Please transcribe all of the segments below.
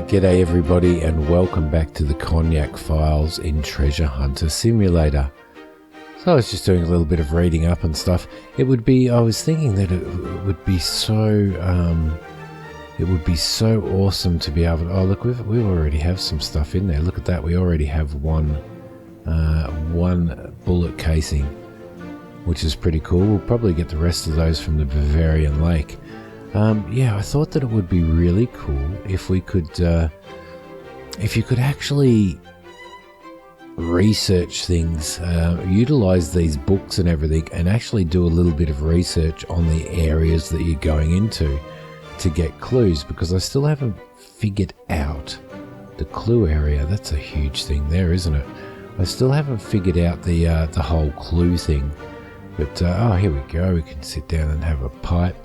G'day everybody and welcome back to the Cognac Files in Treasure Hunter Simulator. So I was just doing a little bit of reading up and stuff. I was thinking that it would be so awesome to be able to, oh look, we already have some stuff in there. Look at that, we already have one bullet casing, which is pretty cool. We'll probably get the rest of those from the Bavarian Lake. I thought that it would be really cool if we could, if you could actually research things, utilize these books and everything, and actually do a little bit of research on the areas that you're going into to get clues, because I still haven't figured out the clue area. That's a huge thing there, isn't it? I still haven't figured out the whole clue thing. But, here we go. We can sit down and have a pipe.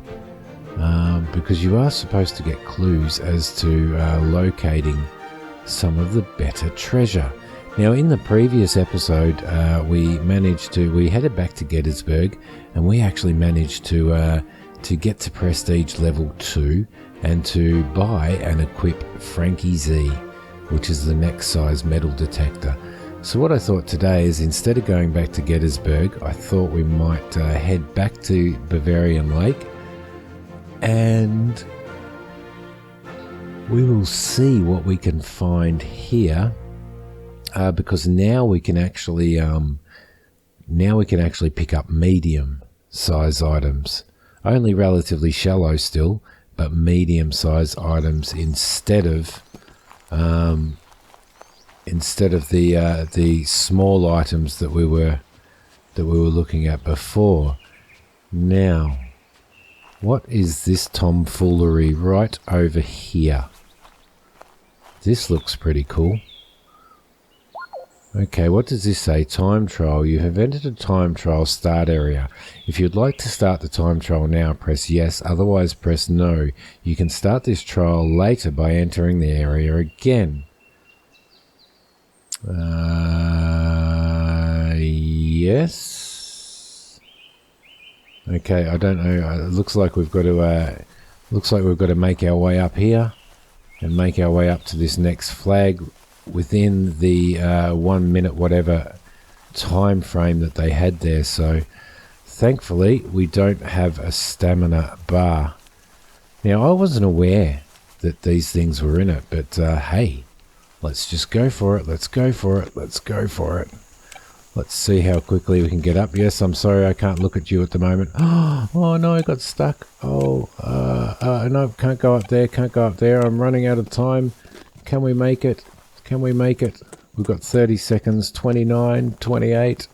Because you are supposed to get clues as to locating some of the better treasure. Now, in the previous episode, we headed back to Gettysburg, and we actually managed to get to Prestige level 2 and to buy and equip Frankie Z, which is the next size metal detector. So what I thought today is, instead of going back to Gettysburg, I thought we might head back to Bavarian Lake, and we will see what we can find here, because now we can actually pick up medium size items, only relatively shallow still, but medium size items instead of the small items that we were looking at before. Now, what is this tomfoolery right over here? This looks pretty cool. Okay, what does this say? Time trial. You have entered a time trial start area. If you'd like to start the time trial now, press yes. Otherwise, press no. You can start this trial later by entering the area again. Yes. Okay, I don't know. It looks like we've got to make our way up here and make our way up to this next flag within the 1 minute whatever time frame that they had there. So thankfully we don't have a stamina bar. Now, I wasn't aware that these things were in it, but hey, let's just go for it. Let's go for it. Let's see how quickly we can get up. Yes, I'm sorry, I can't look at you at the moment. Oh no, I got stuck. No, can't go up there. I'm running out of time. Can we make it? We've got 30 seconds, 29, 28.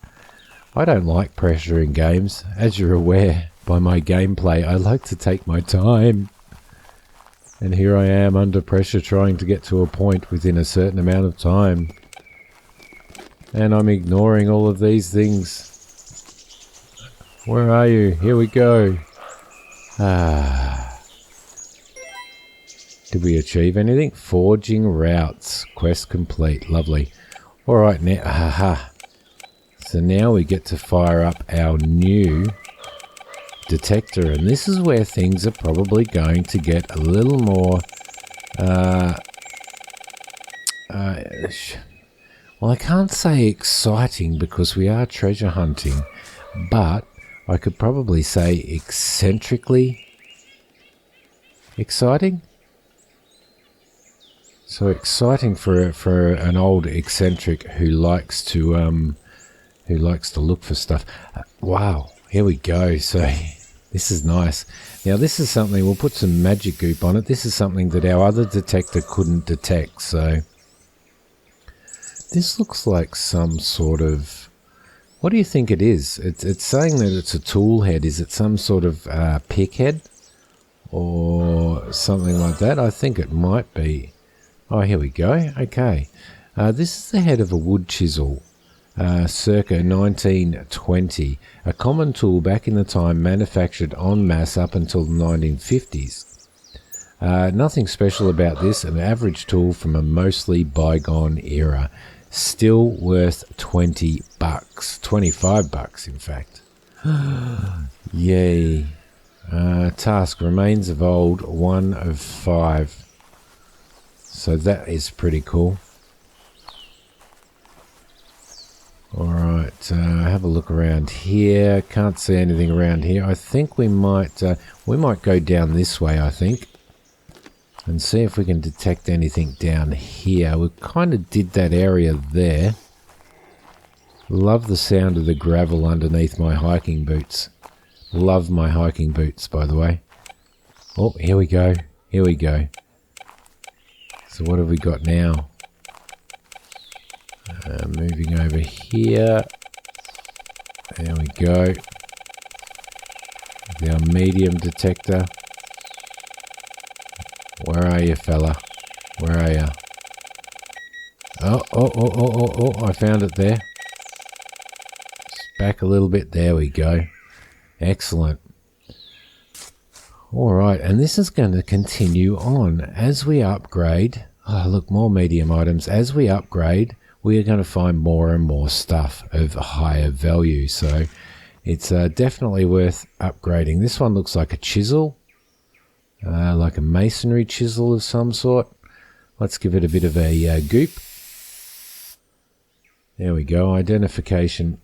I don't like pressure in games. As you're aware by my gameplay, I like to take my time. And here I am under pressure trying to get to a point within a certain amount of time. And I'm ignoring all of these things. Where are you? Here we go. Did we achieve anything? Forging routes. Quest complete. Lovely. Alright, now. So now we get to fire up our new detector. And this is where things are probably going to get a little more... well, I can't say exciting because we are treasure hunting, but I could probably say eccentrically exciting. So exciting for an old eccentric who likes to look for stuff. Wow, here we go. So this is nice. Now this is something, we'll put some magic goop on it. This is something that our other detector couldn't detect, so this looks like some sort of... What do you think it is? It's saying that it's a tool head. Is it some sort of pick head? Or something like that? I think it might be. Oh, here we go. Okay. This is the head of a wood chisel, circa 1920. A common tool back in the time, manufactured en masse up until the 1950s. Nothing special about this. An average tool from a mostly bygone era. Still worth $20. $25, in fact. Yay. Task: remains of old, 1 of 5. So that is pretty cool. Alright, have a look around here. Can't see anything around here. I think we might go down this way, I think, and see if we can detect anything down here. We kind of did that area there. Love the sound of the gravel underneath my hiking boots. Love my hiking boots, by the way. Oh, here we go. Here we go. So what have we got now? Moving over here. There we go. With our medium detector. Where are you, fella? Where are you? Oh, I found it there. Just back a little bit. There we go. Excellent. Alright, and this is going to continue on as we upgrade. Oh, look, more medium items. As we upgrade, we are going to find more and more stuff of higher value. So it's definitely worth upgrading. This one looks like a chisel, like a masonry chisel of some sort. Let's give it a bit of a goop. There we go. Identification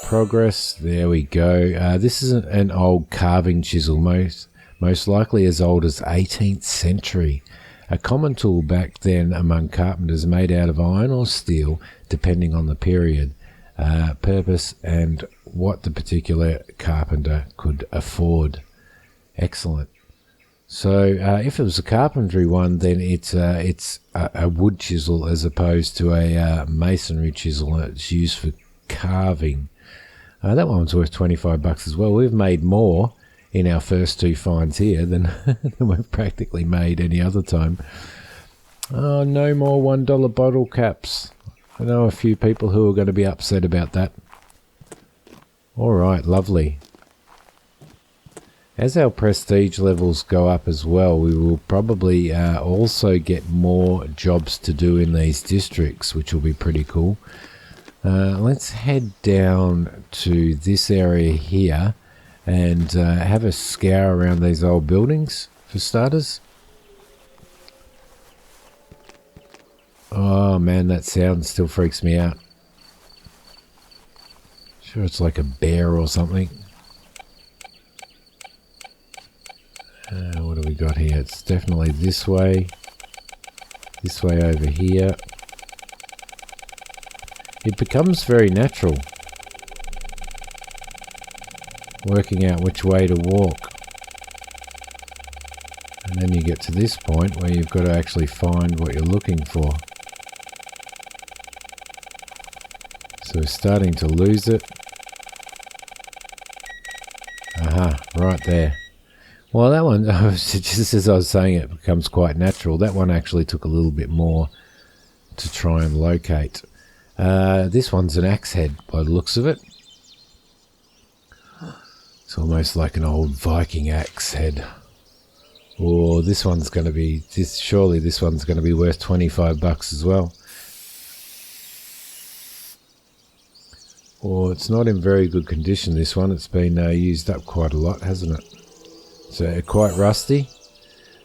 progress. There we go. This is an old carving chisel, most likely as old as 18th century. A common tool back then among carpenters, made out of iron or steel, depending on the period, purpose, and what the particular carpenter could afford. Excellent. So if it was a carpentry one, then it's a wood chisel as opposed to a masonry chisel. It's used for carving. That one's worth $25 as well. We've made more in our first two finds here than we've practically made any other time. Oh, no more $1 bottle caps. I know a few people who are going to be upset about that. Alright, lovely. As our prestige levels go up as well, we will probably also get more jobs to do in these districts, which will be pretty cool. Let's head down to this area here and have a scour around these old buildings for starters. Oh man, that sound still freaks me out. Sure, it's like a bear or something. What do we got here? It's definitely this way over here. It becomes very natural, working out which way to walk. And then you get to this point where you've got to actually find what you're looking for. So we're starting to lose it. Aha, right there. Well, that one, just as I was saying, it becomes quite natural. That one actually took a little bit more to try and locate. This one's an axe head by the looks of it. It's almost like an old Viking axe head. Or this one's going to be, surely this one's going to be worth $25 as well. Or it's not in very good condition, this one. It's been used up quite a lot, hasn't it? So quite rusty.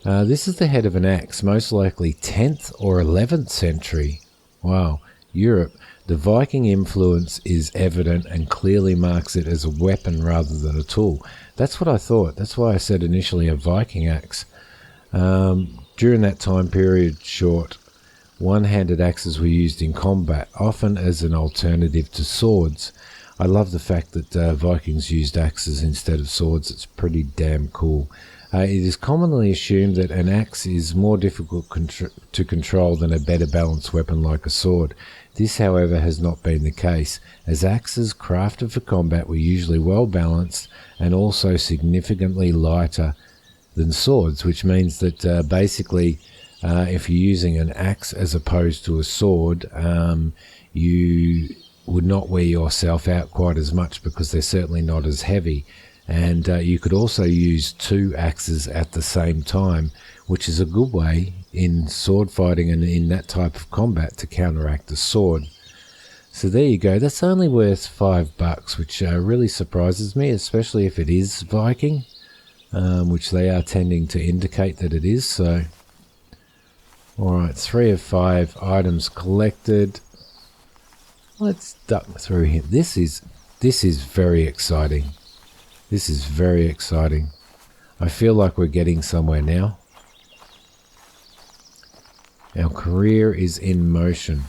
This is the head of an axe, most likely 10th or 11th century. Wow, Europe. The Viking influence is evident and clearly marks it as a weapon rather than a tool. That's what I thought. That's why I said initially a Viking axe. During that time period, one-handed axes were used in combat, often as an alternative to swords. I love the fact that Vikings used axes instead of swords. It's pretty damn cool. It is commonly assumed that an axe is more difficult to control than a better balanced weapon like a sword. This, however, has not been the case, as axes crafted for combat were usually well balanced and also significantly lighter than swords, which means that basically if you're using an axe as opposed to a sword, you would not wear yourself out quite as much because they're certainly not as heavy. And you could also use two axes at the same time, which is a good way in sword fighting and in that type of combat to counteract a sword. So there you go. That's only worth $5, which really surprises me, especially if it is Viking, which they are tending to indicate that it is. So Alright, 3 of 5 items collected. Let's duck through here. This is very exciting. This is very exciting. I feel like we're getting somewhere now. Our career is in motion.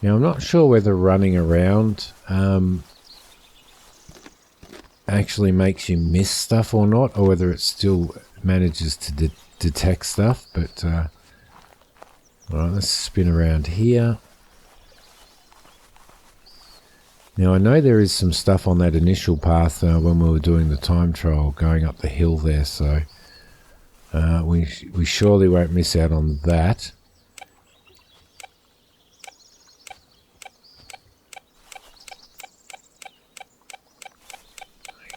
Now I'm not sure whether running around actually makes you miss stuff or not, or whether it still manages to detect stuff, but alright, let's spin around here. Now I know there is some stuff on that initial path when we were doing the time trial going up the hill there, so we surely won't miss out on that.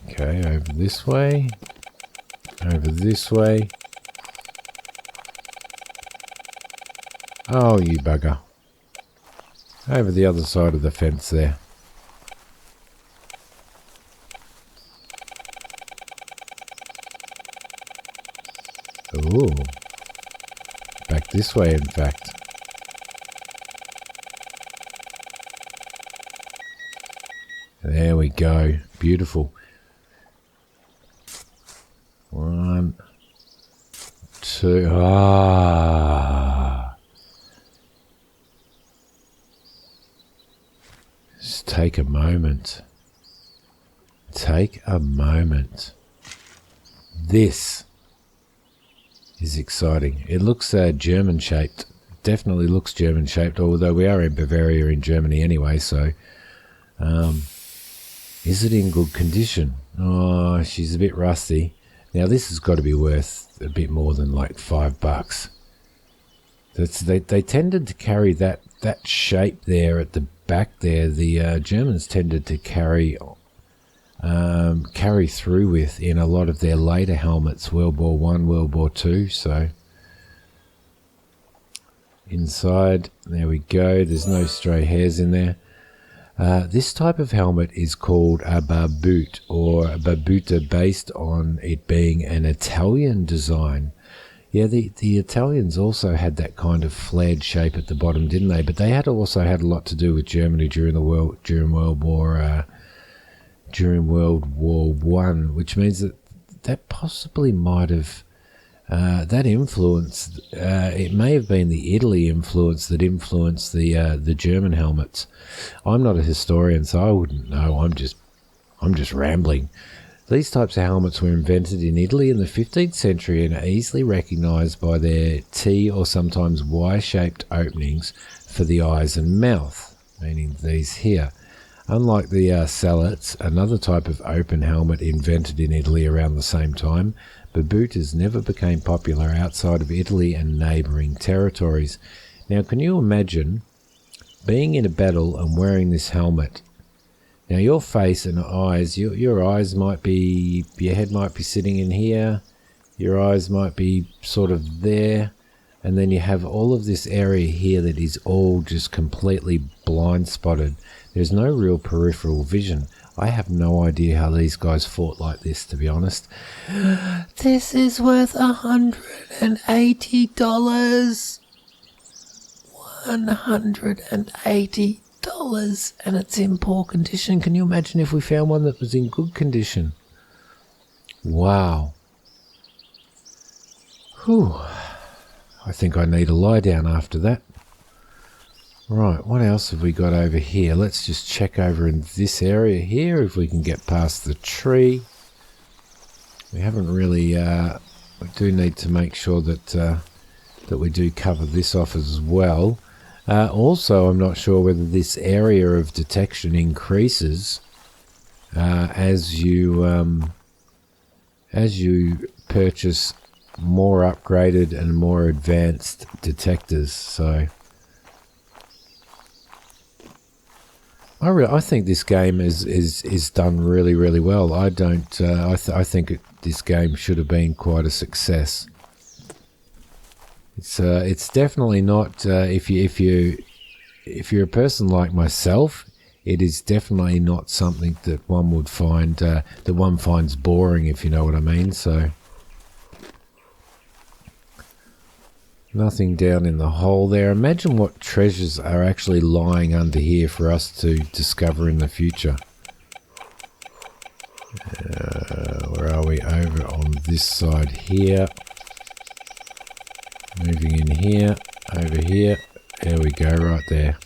Okay, over this way, over this way. Oh, you bugger. Over the other side of the fence there. Ooh. Back this way, in fact. There we go. Beautiful. 1, 2. Ah. Just take a moment. Take a moment. This is exciting. It looks German shaped. Definitely looks German shaped, although we are in Bavaria in Germany anyway, so is it in good condition? Oh, she's a bit rusty. Now this has got to be worth a bit more than like $5. They tended to carry that shape there at the back there. The Germans tended to carry through with in a lot of their later helmets, World War One, World War Two. So inside, there we go. There's no stray hairs in there. This type of helmet is called a barbute or a barbuta, based on it being an Italian design. Yeah, the Italians also had that kind of flared shape at the bottom, didn't they? But they also had a lot to do with Germany during World War One, which means that possibly might have that influence. It may have been the Italy influence that influenced the German helmets. I'm not a historian, so I wouldn't know. I'm just rambling. These types of helmets were invented in Italy in the 15th century and are easily recognised by their T or sometimes Y-shaped openings for the eyes and mouth, meaning these here. Unlike the sallets, another type of open helmet invented in Italy around the same time, barbutas never became popular outside of Italy and neighbouring territories. Now, can you imagine being in a battle and wearing this helmet? Now, your face and eyes, your eyes might be, your head might be sitting in here, your eyes might be sort of there, and then you have all of this area here that is all just completely blind spotted. There's no real peripheral vision. I have no idea how these guys fought like this, to be honest. This is worth $180. $180, and it's in poor condition. Can you imagine if we found one that was in good condition? Wow. Whew. I think I need a lie down after that. Right, what else have we got over here? Let's just check over in this area here if we can get past the tree. We haven't really, we do need to make sure that that we do cover this off as well. Also, I'm not sure whether this area of detection increases as you purchase more upgraded and more advanced detectors. So I think this game is done really, really well. I don't. I think this game should have been quite a success. It's definitely not. If you're a person like myself, it is definitely not something that one would find that one finds boring, if you know what I mean. So Nothing down in the hole there. Imagine what treasures are actually lying under here for us to discover in the future. Where are we? Over on this side here. Moving in here. Over here. There we go, right there.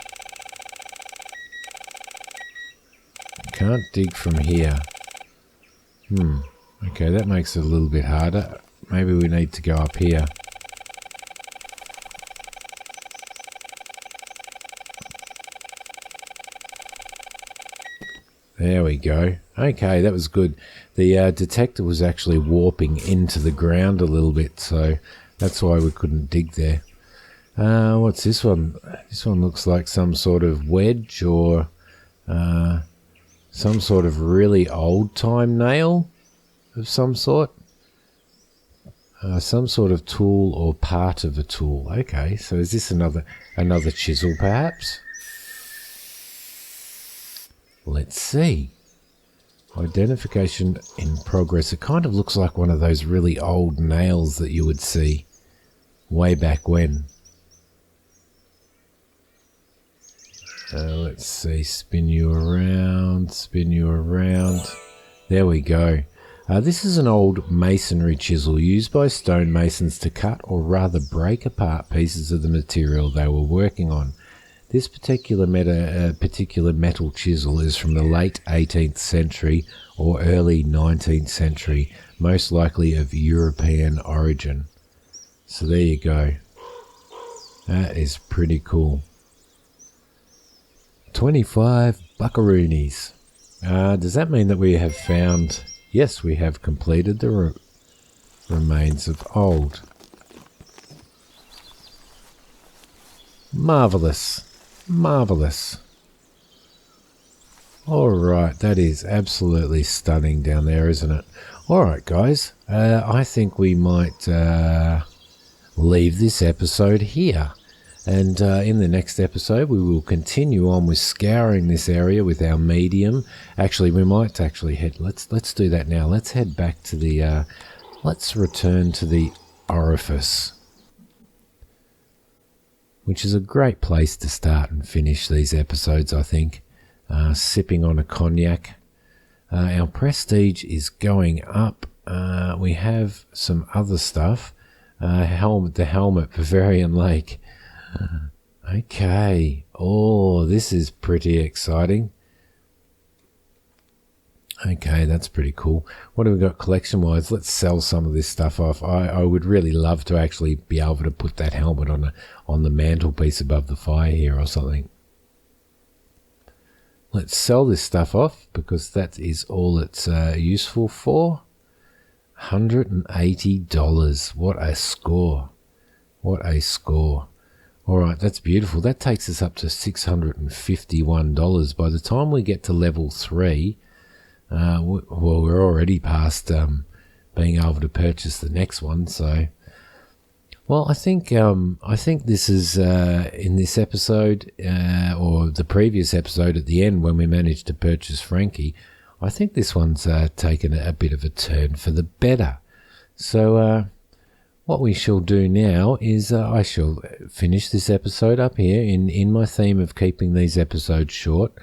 Can't dig from here. Okay, that makes it a little bit harder. Maybe we need to go up here. There we go. Okay, that was good. The detector was actually warping into the ground a little bit, so that's why we couldn't dig there. What's this one? This one looks like some sort of wedge or some sort of really old-time nail of some sort. Some sort of tool or part of a tool. Okay, so is this another chisel perhaps? Let's see. Identification in progress. It kind of looks like one of those really old nails that you would see way back when. Let's see. Spin you around. Spin you around. There we go. This is an old masonry chisel used by stonemasons to cut or rather break apart pieces of the material they were working on. This particular metal chisel is from the late 18th century or early 19th century, most likely of European origin. So there you go. That is pretty cool. 25 buckaroonies. Does that mean that we have found... Yes, we have completed the remains of old. Marvellous. Marvellous. Alright, that is absolutely stunning down there, isn't it? Alright, guys. I think we might leave this episode here. And in the next episode, we will continue on with scouring this area with our medium. Actually, we might actually head... Let's do that now. Let's head back to the... let's return to the orifice, which is a great place to start and finish these episodes, I think. Sipping on a cognac. Our prestige is going up. We have some other stuff. The helmet, Bavarian Lake. Okay. Oh, this is pretty exciting. Okay, that's pretty cool. What have we got collection-wise? Let's sell some of this stuff off. I would really love to actually be able to put that helmet on the mantelpiece above the fire here or something. Let's sell this stuff off because that is all it's useful for. $180. What a score. What a score. Alright, that's beautiful. That takes us up to $651. By the time we get to level 3, well, we're already past being able to purchase the next one. So, well, I think this is in this episode or the previous episode at the end when we managed to purchase Frankie. I think this one's taken a bit of a turn for the better. So, what we shall do now is I shall finish this episode up here in my theme of keeping these episodes short.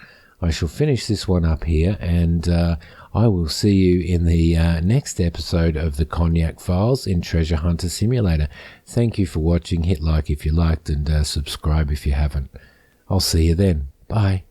I shall finish this one up here, and I will see you in the next episode of the Cognac Files in Treasure Hunter Simulator. Thank you for watching. Hit like if you liked, and subscribe if you haven't. I'll see you then. Bye.